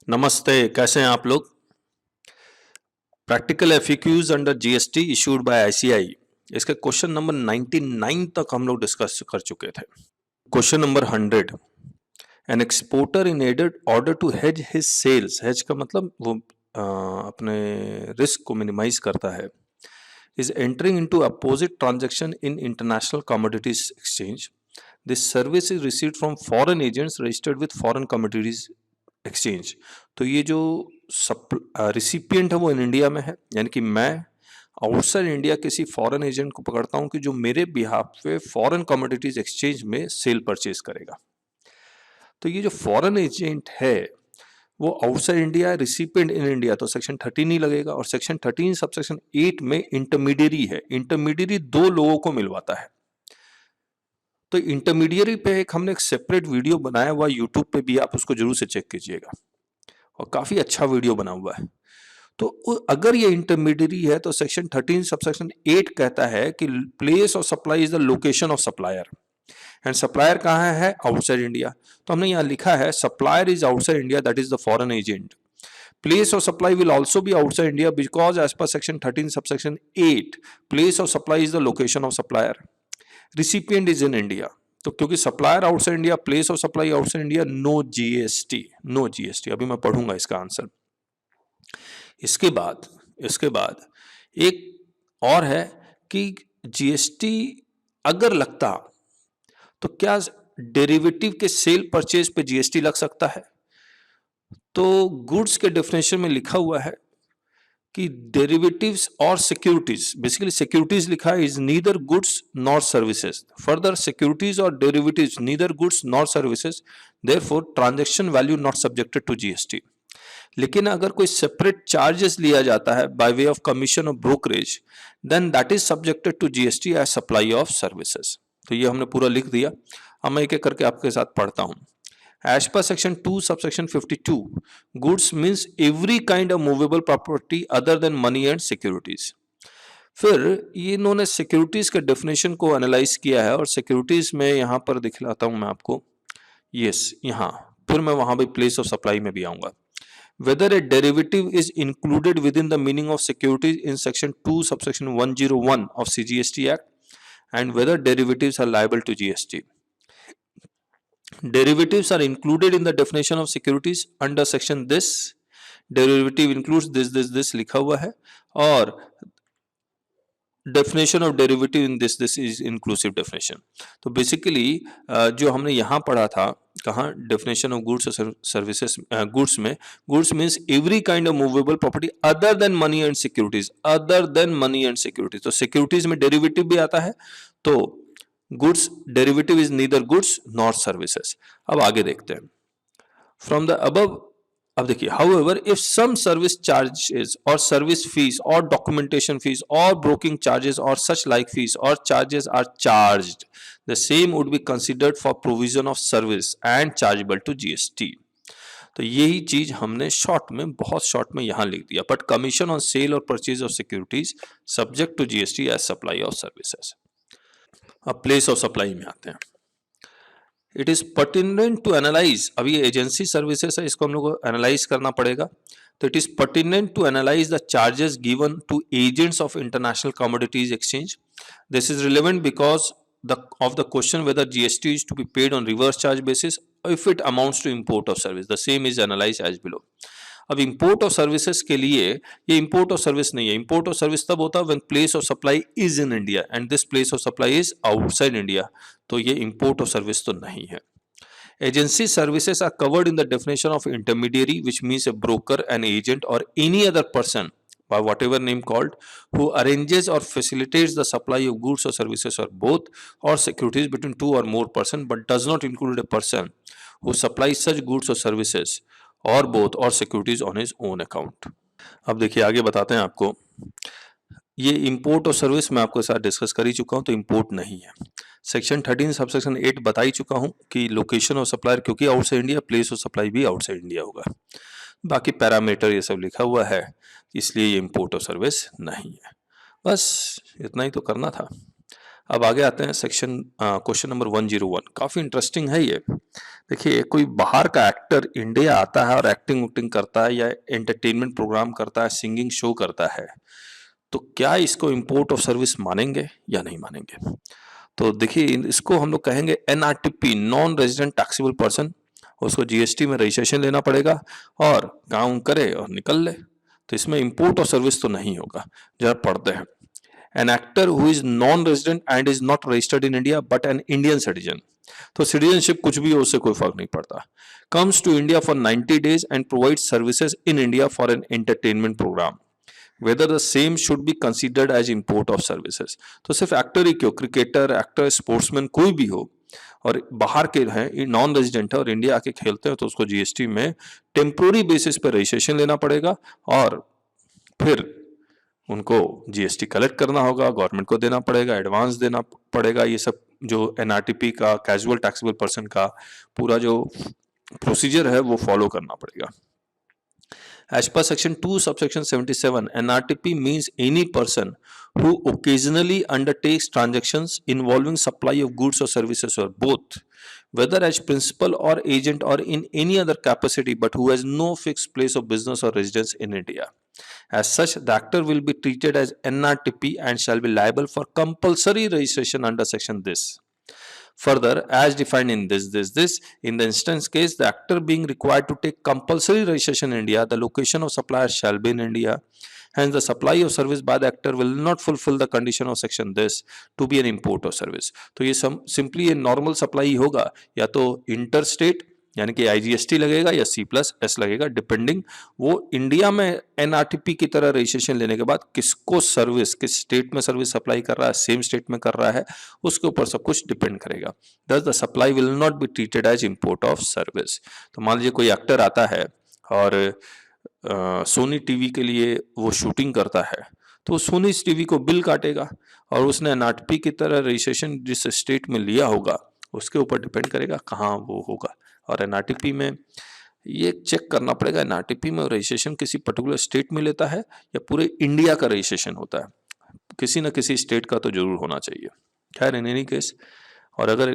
नमस्ते, कैसे हैं आप लोग? Practical FAQs under GST issued by ICAI. इसके क्वेश्चन नंबर 99 तक हम लोग डिस्कस कर चुके थे। Question number 100, an exporter in order to hedge his sales, hedge का मतलब वो अपने रिस्क को मिनिमाइज करता है, is entering into opposite transaction in international commodities exchange. This service is received from foreign agents registered with foreign commodities exchange. तो ये जो रिसिपिएंट है वो इन इंडिया में है, यानी कि मैं आउटसाइड इंडिया किसी फॉरेन एजेंट को पकड़ता हूँ कि जो मेरे बिहाफ पे फॉरेन कमोडिटीज एक्सचेंज में सेल परचेज करेगा। तो ये जो फॉरेन एजेंट है वो outside India, recipient in India, तो सेक्शन 13 ही लगेगा। और सेक्शन 13 सबसेक्शन 8 में इंटरमीडियरी है। इंटरमीडियरी दो लोगों को मिलवाता है। तो इंटरमीडियरी पे हमने एक सेपरेट वीडियो बनाया हुआ यूट्यूब पे भी, आप उसको जरूर से चेक कीजिएगा और काफी अच्छा वीडियो बना हुआ है। तो अगर ये इंटरमीडियरी है तो सेक्शन 13 सबसेक्शन 8 कहता है कि place of supply is the location of supplier, and supplier कहाँ है? Outside India. तो हमने यहाँ लिखा है supplier is outside India, that is the foreign agent. Place of supply will also be outside India because as per section 13 subsection 8, place of supply is the location of supplier. Recipient is in India. तो क्योंकि supplier outside India, place of supply outside India, no GST, no GST. अभी मैं पढ़ूंगा इसका answer. इसके बाद एक और है कि जीएसटी अगर लगता तो क्या डेरिवेटिव के सेल परचेज पे जीएसटी लग सकता है? तो गुड्स के डेफिनेशन में लिखा हुआ है कि डेरिवेटिव्स और सिक्योरिटीज, बेसिकली सिक्योरिटीज लिखा है is neither goods nor services. Further securities और derivatives neither goods nor services, therefore transaction value not subjected to GST. लेकिन अगर कोई सेपरेट चार्जेस लिया जाता है बाय वे ऑफ कमीशन और brokerage, then that is subjected to GST as supply of services. तो ये हमने पूरा लिख दिया। अब मैं एक एक करके आपके साथ पढ़ता हूं। As per section 2 subsection 52, goods means every kind of movable property other than money and securities. फिर ये इन्होंने सिक्योरिटीज के डेफिनेशन को एनालाइज किया है और सिक्योरिटीज में यहां पर दिखलाता हूं मैं आपको। यस, यहां फिर मैं वहां भी प्लेस ऑफ सप्लाई में भी आऊंगा। Whether a derivative is included within the meaning of securities in section 2 subsection 101 of CGST Act, and whether derivatives are liable to GST. Derivatives are included in the definition of securities under section this. Derivative includes this लिखा हुआ है और definition of derivative in this is inclusive definition. तो basically जो हमने यहाँ पढ़ा था, कहाँ definition of goods और services, goods में goods means every kind of movable property other than money and securities, other than money and securities. तो securities में derivative भी आता है। तो goods derivative is neither goods nor services. अब आगे देखते हैं। फ्रॉम द अबव, अब देखिए, however if some service charges और सर्विस फीस और डॉक्यूमेंटेशन फीस और ब्रोकिंग चार्जेस और सच लाइक फीस और charges are charged, the same would be considered for provision of service and chargeable to GST. तो यही चीज हमने शॉर्ट में, बहुत शॉर्ट में यहां लिख दिया। बट कमीशन ऑन सेल और purchase of securities subject to GST as supply of services. अब प्लेस ऑफ सप्लाई में आते हैं। It is pertinent to analyse, अभी ये एजेंसी सर्विसेज है, इसको हम लोग को एनालाइज करना पड़ेगा। तो it is pertinent to analyse the charges given to agents of international commodities exchange. This is relevant because of the question whether GST is to be paid on reverse charge basis if it amounts to import of service. The same is analyzed as below. अब import of services के लिए ये import of service नहीं है। Import of service तब होता है when place of supply is in India and this place of supply is outside India. तो ये इंपोर्ट ऑफ सर्विस तो नहीं है। Agency services are covered in the definition of intermediary, which means a broker, an agent और any other person by whatever name called, who arranges or facilitates the supply of goods or services or both or securities between two or more person, but does not include a person who supplies such goods or services or both or securities on his own account. अब देखिए आगे बताते हैं आपको। ये import और service मैं आपके साथ डिस्कस कर ही चुका हूं, तो इंपोर्ट नहीं है। सेक्शन 13 सबसेक्शन 8 बता ही चुका हूं कि लोकेशन ऑफ सप्लायर, क्योंकि outside India, place of supply भी आउटसाइड इंडिया होगा। बाकी पैरामीटर ये सब लिखा हुआ है, इसलिए ये इंपोर्ट और सर्विस नहीं है। बस इतना ही तो करना था। अब आगे आते हैं सेक्शन क्वेश्चन नंबर 101। काफी इंटरेस्टिंग है ये। देखिए कोई बाहर का एक्टर इंडिया आता है और एक्टिंग उक्टिंग करता है या एंटरटेनमेंट प्रोग्राम करता है, सिंगिंग शो करता है, तो क्या इसको इम्पोर्ट ऑफ सर्विस मानेंगे या नहीं मानेंगे? तो देखिए इसको हम लोग कहेंगे NRTP, non resident taxable person. उसको जीएसटी में रजिस्ट्रेशन लेना पड़ेगा और काम करे और निकल ले। तो इसमें इम्पोर्ट और सर्विस तो नहीं होगा। जरा पढ़ते हैं। An actor who is non resident and is not registered in India but an Indian citizen, तो सिटीजनशिप कुछ भी हो, उससे कोई फर्क नहीं पड़ता, comes to India for 90 days and provide services in India for an entertainment programme, whether the same should be considered as import of services। तो सिर्फ एक्टर ही क्यों, क्रिकेटर, एक्टर, स्पोर्ट्समैन कोई भी हो और बाहर के हैं, नॉन रेजिडेंट है और इंडिया आके खेलते हैं, तो उसको जीएसटी में टेम्पोरी बेसिस पे रजिस्ट्रेशन लेना पड़ेगा और फिर उनको जीएसटी कलेक्ट करना होगा, गवर्नमेंट को देना पड़ेगा, एडवांस देना पड़ेगा। ये सब जो एनआरटीपी का, कैजुअल टैक्सेबल पर्सन का पूरा जो प्रोसीजर है वो फॉलो करना पड़ेगा। As per section 2 subsection 77, an RTP means any person who occasionally undertakes transactions involving supply of goods or services or both, whether as principal or agent or in any other capacity, but who has no fixed place of business or residence in India. As such, the actor will be treated as NRTP and shall be liable for compulsory registration under section this. Further, as defined in this, in the instance case, the actor being required to take compulsory registration in India, the location of supplier shall be in India. Hence, the supply of service by the actor will not fulfill the condition of section this to be an import of service. तो ये simply a normal supply ही होगा, या तो interstate यानी कि IGST लगेगा या C+S लगेगा, डिपेंडिंग वो इंडिया में एनआरटीपी की तरह रजिस्ट्रेशन लेने के बाद किसको सर्विस, किस स्टेट में सर्विस सप्लाई कर रहा है, सेम स्टेट में कर रहा है, उसके ऊपर सब कुछ डिपेंड करेगा। Thus the supply will not be treated as import of service. तो मान लीजिए कोई एक्टर आता है और सोनी टीवी के लिए वो शूटिंग करता है, तो सोनी टीवी को बिल काटेगा और उसने एनआरटीपी की तरह रजिस्ट्रेशन जिस स्टेट में लिया होगा उसके ऊपर डिपेंड करेगा कहाँ वो होगा। और एनआरटीपी में ये चेक करना पड़ेगा, एनआरटीपी में रजिस्ट्रेशन किसी पर्टिकुलर स्टेट में लेता है या पूरे इंडिया का रजिस्ट्रेशन होता है, किसी न किसी स्टेट का तो जरूर होना चाहिए। खैर इन एनी केस, और अगर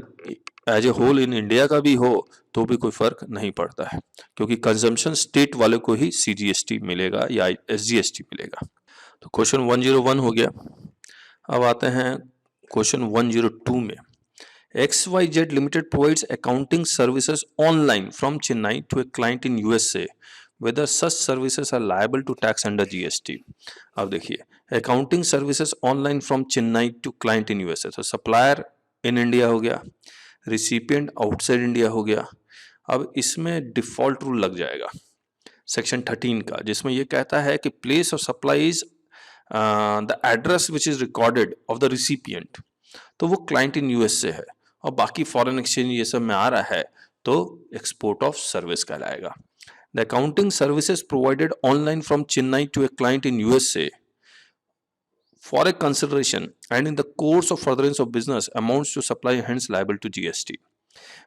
as a whole in India का भी हो तो भी कोई फर्क नहीं पड़ता है, क्योंकि कंजम्पशन स्टेट वाले को ही सीजीएसटी मिलेगा या एसजीएसटी मिलेगा। तो क्वेश्चन 101 हो गया। अब आते हैं क्वेश्चन 102 में। XYZ Limited provides accounting services online from Chennai to a client in USA. Whether such services are liable to tax under GST. अब देखिए, accounting services online from Chennai to client in USA. तो supplier in India हो गया, recipient outside India हो गया। अब इसमें default rule लग जाएगा सेक्शन 13 का, जिसमें ये कहता है कि place of supply is the address which is recorded of the recipient. तो वो client in US से है और बाकी फॉरेन एक्सचेंज ये सब में आ रहा है तो एक्सपोर्ट ऑफ सर्विस कहलाएगा। The accounting services provided online from Chennai to a client in USA for a consideration and in the course of furtherance of business amounts to supply hence liable to GST.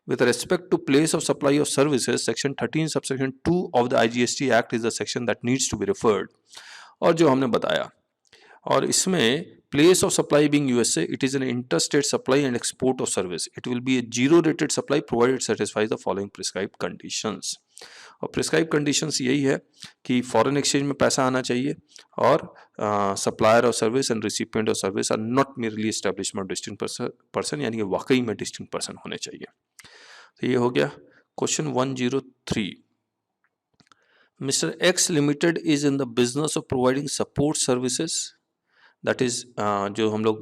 With respect to place of supply of services, section 13 subsection 2 of the IGST Act is the section that needs to be referred। और जो हमने बताया, और इसमें place of supply being USA, it is an interstate supply and export of service. It will be a zero rated supply provided it satisfies the following prescribed conditions। और prescribed conditions यही है कि foreign exchange में पैसा आना चाहिए और supplier of service and recipient of service are not merely establishment of distinct person, यानी कि वाकई में distinct person होने चाहिए। तो ये हो गया question 103। Mr. X Limited is in the business of providing support services, that is जो हम लोग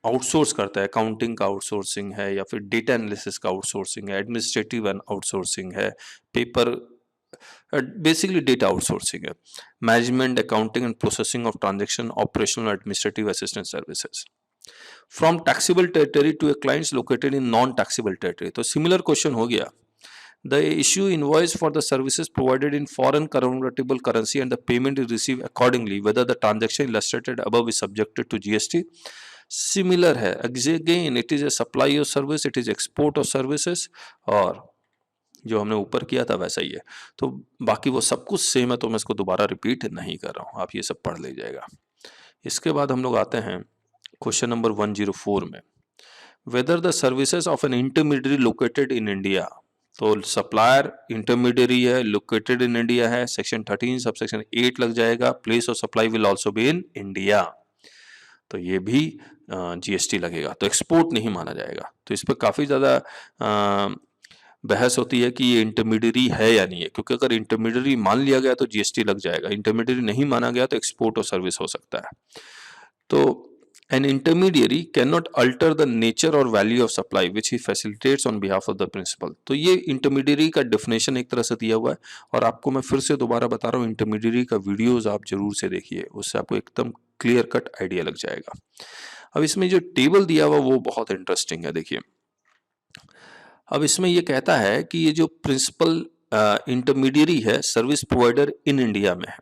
आउटसोर्स करते हैं, अकाउंटिंग का आउटसोर्सिंग है या फिर डेटा एनालिसिस का आउटसोर्सिंग है, एडमिनिस्ट्रेटिव आउटसोर्सिंग है, पेपर बेसिकली डेटा आउटसोर्सिंग है, management, accounting and processing of transaction, operational administrative assistant services from taxable territory to a clients located in non taxable territory. तो similar question हो गया। The issue invoice for the services provided in foreign convertible currency and the payment is received accordingly, whether the transaction illustrated above is subjected to GST। Similar है, again it is a supply of service, it is export of services, और जो हमने ऊपर किया था वैसा ही है। तो बाकी वो सब कुछ सेम है, तो मैं इसको दोबारा रिपीट नहीं कर रहा हूँ, आप ये सब पढ़ लीजिएगा। इसके बाद हम लोग आते हैं क्वेश्चन नंबर 104 में। Whether the services of an intermediary located in India तो सप्लायर इंटरमीडियरी है, लोकेटेड इन इंडिया है, सेक्शन 13 सबसेक्शन 8 लग जाएगा। Place of supply will also be in India, तो ये भी जीएसटी लगेगा, तो एक्सपोर्ट नहीं माना जाएगा। तो इस पर काफी ज्यादा बहस होती है कि ये इंटरमीडियरी है या नहीं है, क्योंकि अगर इंटरमीडियरी मान लिया गया तो जीएसटी लग जाएगा, इंटरमीडियरी नहीं माना गया तो एक्सपोर्ट और सर्विस हो सकता है। तो an intermediary cannot alter the nature or value of supply which he facilitates on behalf of the principal। तो ये इंटरमीडियरी का डेफिनेशन एक तरह से दिया हुआ है, और आपको मैं फिर से दोबारा बता रहा हूँ, इंटरमीडियरी का वीडियोस आप जरूर से देखिए, उससे आपको एकदम क्लियर कट आइडिया लग जाएगा। अब इसमें जो टेबल दिया हुआ वो बहुत इंटरेस्टिंग है, देखिए। अब इसमें ये कहता है कि ये जो प्रिंसिपल इंटरमीडियरी है सर्विस प्रोवाइडर इन इंडिया में है,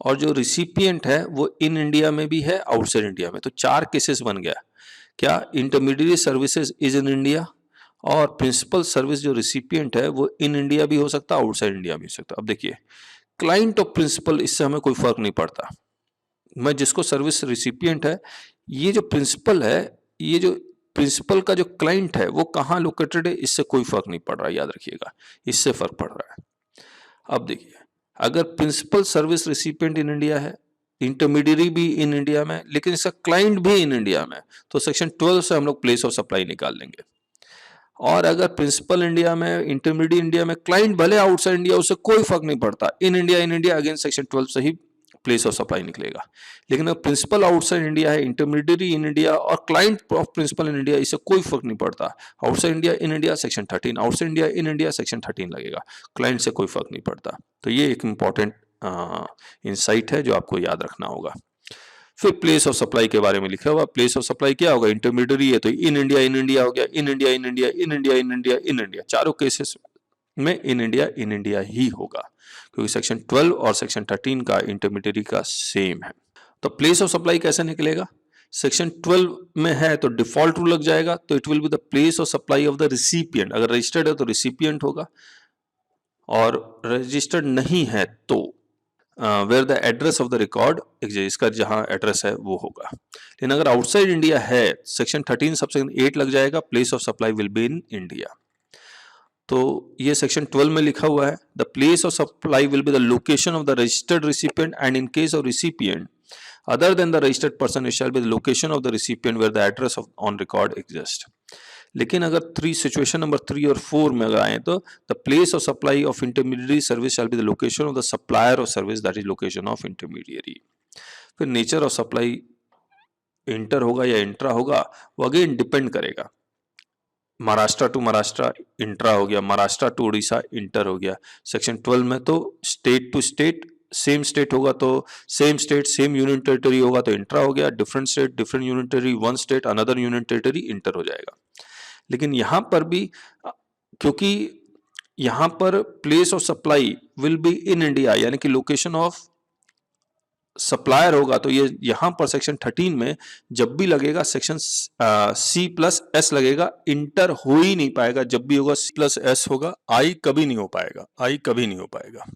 और जो रिसिपिएंट है वो इन इंडिया में भी है, आउटसाइड इंडिया में। तो 4 केसेस बन गया, क्या intermediary services is in India, और प्रिंसिपल सर्विस जो रिसिपिएंट है वो इन इंडिया भी हो सकता है, आउटसाइड इंडिया भी हो सकता है। अब देखिए, क्लाइंट और प्रिंसिपल, इससे हमें कोई फर्क नहीं पड़ता। मैं जिसको सर्विस रिसिपिएंट है, ये जो प्रिंसिपल है, ये जो प्रिंसिपल का जो क्लाइंट है वो कहाँ लोकेटेड है, इससे कोई फर्क नहीं पड़ रहा है, याद रखिएगा, इससे फर्क पड़ रहा है। अब देखिए, अगर principal service recipient in India है, इंटरमीडियरी भी इन इंडिया में, लेकिन इसका क्लाइंट भी इन इंडिया में, तो सेक्शन 12 से हम लोग प्लेस ऑफ सप्लाई निकाल लेंगे। और अगर प्रिंसिपल इंडिया में, इंटरमीडिएट इंडिया में, क्लाइंट भले आउटसाइड इंडिया, उससे कोई फर्क नहीं पड़ता, इन इंडिया अगेन सेक्शन 12 से ही प्लेस ऑफ सप्लाई निकलेगा। लेकिन अगर प्रिंसिपल आउटसाइड इंडिया है, इंटरमीडियरी इन इंडिया और client of principal in India, इससे कोई फर्क नहीं पड़ता। Outside India in India section 13, outside India in India section 13 लगेगा, क्लाइंट से कोई फर्क नहीं पड़ता। तो ये एक इंपॉर्टेंट इंसाइट है जो आपको याद रखना होगा। फिर प्लेस ऑफ सप्लाई के बारे में लिखा हुआ, प्लेस ऑफ सप्लाई क्या होगा, इंटरमीडियरी है तो इन इंडिया हो गया, इन इंडिया इन इंडिया, चारों केसेस में इन इंडिया ही होगा, क्योंकि सेक्शन 12 और सेक्शन 13 का इंटरमीडियरी का सेम है। तो प्लेस ऑफ सप्लाई कैसे निकलेगा, सेक्शन 12 में है तो डिफॉल्ट रूल लग जाएगा, तो it will be the place of supply of the recipient. अगर रजिस्टर्ड है तो रिसिपिएंट होगा, और रजिस्टर्ड नहीं है तो where the address of the record, इसका जहां एड्रेस है वो होगा। लेकिन अगर आउटसाइड इंडिया है, सेक्शन 13 सबसेक्शन 8 लग जाएगा, place of supply will be in India. तो ये सेक्शन 12 में लिखा हुआ है, the place of supply will be the location of the registered recipient, and in case of recipient other than the registered person, it shall be the location of the recipient where the address of on record exists। लेकिन अगर situation number 3 और 4 में अगर आए तो the place of supply of intermediary service shall be the location of the supplier of service, that is location of intermediary. फिर nature of supply inter होगा या इंट्रा होगा, वो अगेन डिपेंड करेगा। महाराष्ट्र टू महाराष्ट्र इंट्रा हो गया, महाराष्ट्र टू उड़ीसा इंटर हो गया। सेक्शन 12 में तो state to state, same state होगा तो same state same union territory होगा तो इंट्रा हो गया, different state different union territory, one state another union territory inter हो जाएगा। लेकिन यहां पर भी, क्योंकि यहां पर place of supply will be in India, यानी कि लोकेशन ऑफ सप्लायर होगा, तो ये यहां पर सेक्शन 13 में जब भी लगेगा सेक्शन C+S लगेगा, इंटर हो ही नहीं पाएगा। जब भी होगा C+S होगा, आई कभी नहीं हो पाएगा, आई कभी नहीं हो पाएगा।